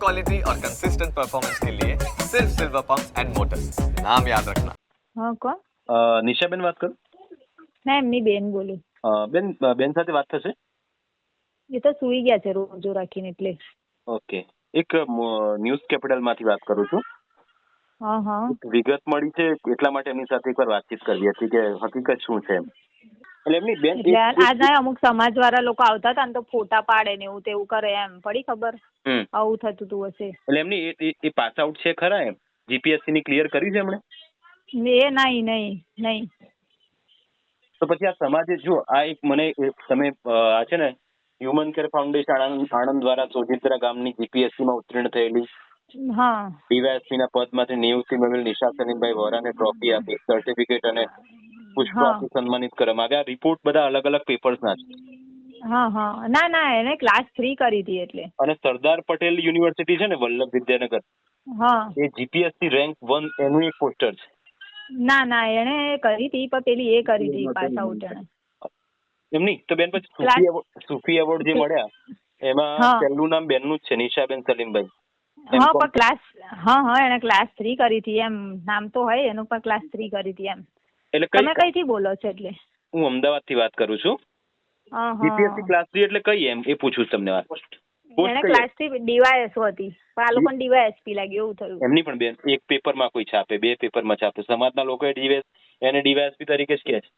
Quality और consistent performance के लिए सिर्फ सिल्वर पंप्स एंड मोटर्स, नाम याद रखना। હા કોણ? નિશાબેન વાત કરું? ના એમની બેન બોલું. બેન સાથે વાત થશે? એ તો સુઈ ગયા છે રોજો રાખીને એટલે. ઓકે, એક ન્યૂઝ કેપિટલ માંથી વાત કરું છું. હા હા. વિગત મળી છે એટલા માટે એમની સાથે એકવાર વાતચીત કરવી હતી કે હકીકત શું છે એમ. એટલે એમની બેન એટલે આજના અમુક સમાજ વાળા લોકો આવતા હતા ને તો ફોટા પાડે ને એવું તેવું કરે એમ, પડી ખબર? આવું થતું હતું હશે. એટલે એમની એ પાસ આઉટ છે ખરા એમ? જીપીએસસી ની ક્લિયર કરી છે એમણે? એ નહીં. તો પછી આ સમાજે જો આ એક મને તમે આ છે ને હ્યુમન કેર ફાઉન્ડેશન આણંદ દ્વારા સોજિત્રા ગામની જીપીએસસી માં ઉત્તીર્ણ થયેલી હા ડીવાયએસપી ના પદમાંથી નિયુક્તિ મેળવેલ નિશા સલીમભાઈ વોરાને ટ્રોફી આપી, સર્ટિફિકેટ અને પુષ્પ આપી સન્માનિત કરવામાં આવ્યા. રિપોર્ટ બધા અલગ અલગ પેપર્સ ના છે. હા. ના એને ક્લાસ 3 કરી હતી એટલે. અને સરદાર પટેલ યુનિવર્સિટી છે ને વલ્લભ વિદ્યાનગર, હા એ જીપીએસસી રેન્ક 1 એનું એક પોસ્ટર છે. ના એને કરી હતી પણ પેલી એ કરી હતી પાસ આઉટ એને. એમની તો બેન પછી સુફી એવોર્ડ જે મળ્યા એમાં પહેલું નામ બેનનું જ છે, નિશાબેન સલીમભાઈ. હા પણ ક્લાસ એને ક્લાસ 3 કરી હતી એમ, નામ તો હોય એનું પણ ક્લાસ 3 કરી હતી એમ. એટલે તમે કઈથી બોલો છો? એટલે હું અમદાવાદ થી વાત કરું છું. જીપીએસસી ક્લાસ 3 એટલે કઈ એમ એ પૂછું તમને વાત. એને ક્લાસ 3 ડીવાયએસઓ હતી પણ આ લોકોને ડીવાયએસપી લાગ્યું એવું થયું. એમની પણ બેન એક પેપરમાં કોઈ છાપે, 2 પેપરમાં છાપે, સમાજના લોકો એને ડીવાયએસપી તરીકે જ કહે છે.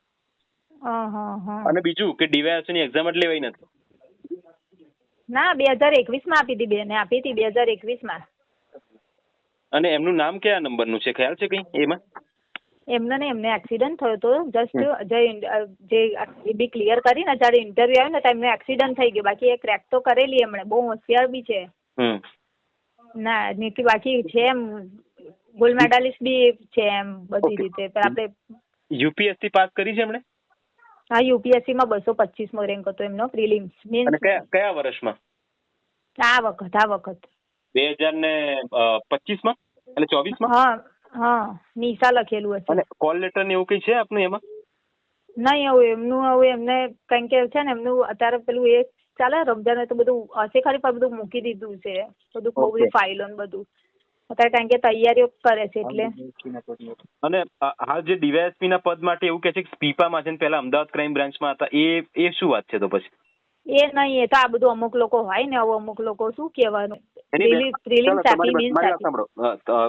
અને બીજું કે ડીવાયએસપી ની એક્ઝામ જ લેવાય નથી. ના 2021 માં આપી હતી બેને, આપી હતી 2021 માં. અને એમનું નામ કયા નંબરનું છે ખ્યાલ છે કઈ એમાં? એમને એક્સિડન્ટ થયો હતો જસ્ટ જે બી ક્લિયર કરી ને જ્યારે ઇન્ટરવ્યુ આવ્યું ને તો એમને એક્સિડન્ટ થઈ ગયો. બાકી એ ક્રેક તો કરેલી એમણે, બહુ હોશિયાર બી છે. ના નીતિ બાકી છે એમ, ગોલ્ડ મેડાલિસ્ટ બી છે એમ બધી રીતે. પણ આપણે યુપીએસસી પાસ કરી છે એમણે? હા યુપીએસસી માં 225મો રેન્ક હતો એમનો પ્રિલિમ્સ. અને કયા વર્ષમાં? આ વખત 2025 માં એટલે 24 માં? હા નિશા લખેલું હશે. અને કોલ લેટર ને એવું કઈ છે આપનું એમાં? નહીં હવે એમને કારણ કે છે ને એમનું અત્યારે પેલું એ ચાલે રમજાન તો બધું હશે ખરી પણ બધું મૂકી દીધું છે બધું, બહુ ફાઇલો ને બધું અત્યારે કારણ કે તૈયારીઓ કરે છે એટલે. અને હાલ જે ડીવાયએસપી ના પદ માટે એવું કે છે કે સ્પીપામાં છે ને પેલા અમદાવાદ ક્રાઇમ બ્રાન્ચમાં હતા, એ શું વાત છે તો પછી? એ નહીં, એ તો આ બધું અમુક લોકો હોય ને, આવું અમુક લોકો શું કહેવાનું.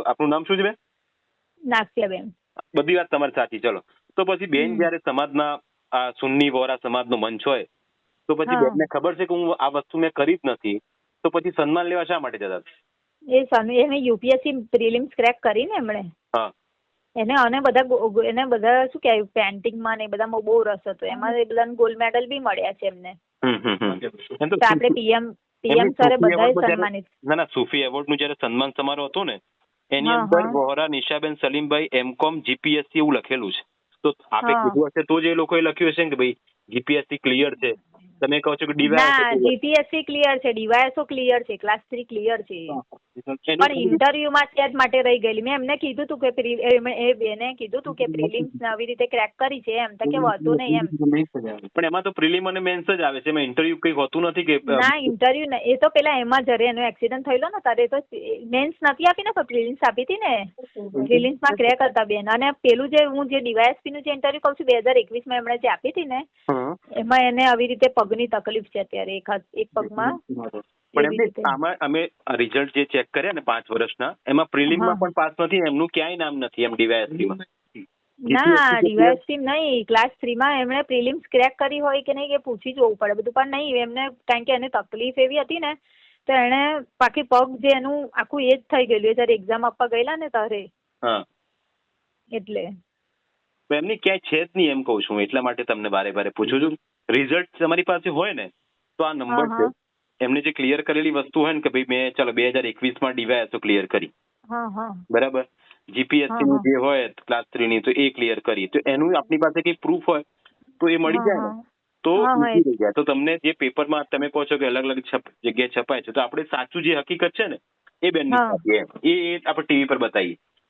આપનું નામ શું છે બેન? નાક્યાબેન. બધી વાત તમારી સાચી. ચલો તો પછી બેન જયારે સમાજના આ સુન્ની વોરા સમાજનો મંચ હોય તો પછી બેનને ખબર છે કે હું આ વસ્તુ મેં કરી જ નથી, તો પછી સન્માન લેવા શા માટે જતા? એને યુપીએસસી પ્રિલિમ્સ ક્રેક કરીને એમણે એને બધા શું કહેવાય પેન્ટિંગમાં ને બધામાં બહુ રસ હતો. એમાં એ બધાને ગોલ્ડ મેડલ બી મળ્યા છે એમને. આપણે પીએમ સરે બધાએ સન્માનિત. ના સુફી એવોર્ડ નું જયારે સન્માન સમારોહ હતો ને એની અંદર વોરા નિશાબેન સલીમભાઈ એમકોમ જીપીએસસી એવું લખેલું છે. તો આપે કીધું હશે તો જ એ લોકોએ લખ્યું હશે કે ભાઈ જીપીએસસી ક્લિયર છે. તમે કહો છો કે જીપીએસસી ક્લિયર છે, ડીવાયએસઓ ક્લિયર છે, ક્લાસ 3 ક્લિયર છે. પણ ઇન્ટરવ્યુમાં જ માટે રહી ગયેલી. મેં એમને કીધું હતું કે બેને કીધું હતું કે પ્રિલિમ્સ આવી રીતે ક્રેક કરી છે એમ, તો કે હોતું નહીં એમ. પણ એમાં તો પ્રિલિમ અને મેન્સ જ આવે છે, એમાં ઇન્ટરવ્યુ કઈ હોતું નથી કે? ના ઇન્ટરવ્યુ ને એ તો પેલા એમાં જ્યારે એનો એક્સિડન્ટ થયેલો ને ત્યારે તો મેન્સ નથી આપી ને, પણ પ્રિલિમ્સ આપી હતી ને. પ્રિલિમ્સમાં ક્રેક હતા બેન. અને પેલું જે હું જે ડીવાયએસપી નું જે ઇન્ટરવ્યુ કહું છું 2021 માં એમણે જે આપી હતી ને એમાં એને આવી રીતે પગની તકલીફ છે અત્યારે, એક પગમાં. પણ આમાં અમે રિઝલ્ટ જે ચેક કર્યા ને 5 વર્ષના એમાં પ્રિલિમમાં પણ પાસ નથી, એમનું ક્યાંય નામ નથી એમ ડીવાયએસપીમાં. ના ડીવાયએસપી નહીં, ક્લાસ 3 માં એમણે પ્રિલિમ્સ ક્રેક કરી હોય કે નહીં એ પૂછી જોવું પડે બધું. પણ નહીં એમને કારણ કે એને તકલીફ એવી હતી ને તો એને બાકી પગ જે એનું આખું એ જ થઈ ગયેલું જયારે એક્ઝામ આપવા ગયેલા ને તારે એટલે. એમની ક્યાંય છે જ નહીં એમ કહું છું, એટલા માટે તમને બારે પૂછું છું. રિઝલ્ટ તમારી પાસે હોય ને તો આ નંબર છે. એમને જે ક્લિયર કરેલી વસ્તુ હોય ને કે ભાઈ મેં ચાલો 2021 માં ડીવાયએસઓ ક્લિયર કરી, બરાબર, જીપીએસસી નું જે હોય ક્લાસ 3 ની તો એ ક્લિયર કરી, તો એનું આપણી પાસે કઈ પ્રૂફ હોય તો એ મળી જાય ને તો ઈઝી થઈ જાય. તો તમને જે પેપરમાં તમે કહો છો કે અલગ અલગ જગ્યાએ છપાય છે તો આપણે સાચું જે હકીકત છે ને એ બેન એ આપણે ટીવી પર બતાવીએ.